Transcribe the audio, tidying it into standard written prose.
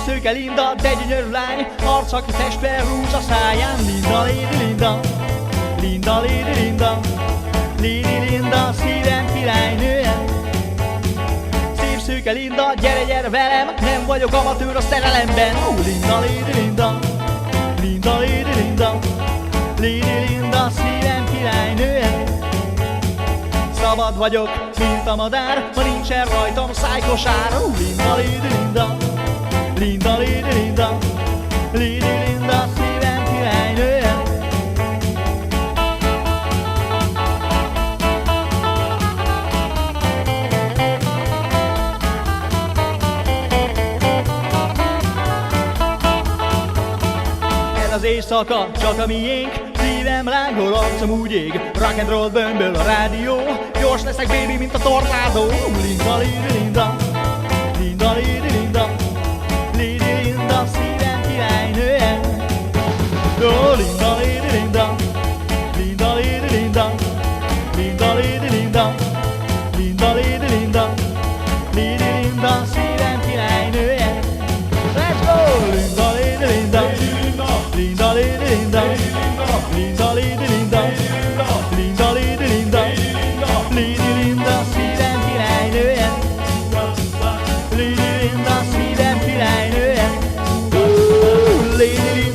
Szőke Linda, de gyönyörű lány, arca ki festve rúzs a száján. Linda, Lady Linda, Linda, Lady Linda, Lady Linda, szívem királynője. Szép szőke Linda, gyere, gyere velem, nem vagyok amatőr a szerelemben. Linda, Lady Linda, Linda, Lady Linda, Lady Linda, szívem királynője. Szabad vagyok, mint a madár, ha nincsen rajtam szájkosár. Linda, Lady Linda, Linda, Lady Linda, Lady Linda, szívem királynője. Ez az éjszaka csak a miénk, szívem lángol, arcom úgy ég. Rock and roll bömböl a rádió, gyors leszek baby, mint a tornádó. Linda, Lady Linda, Linda, Lady Linda, Lady Linda, szívem királynője. Linda, Lady Linda, Linda, Lady Linda, Linda, Lady Linda, Linda, Lady Linda, Lady Linda, szívem királynője. Let's go! Linda, Lady Linda, Linda, Lady Linda, Linda, Lady Linda, Linda, Lady Linda, Lady Linda, szívem királynője. Lady Linda, szívem királynője. Lady Linda.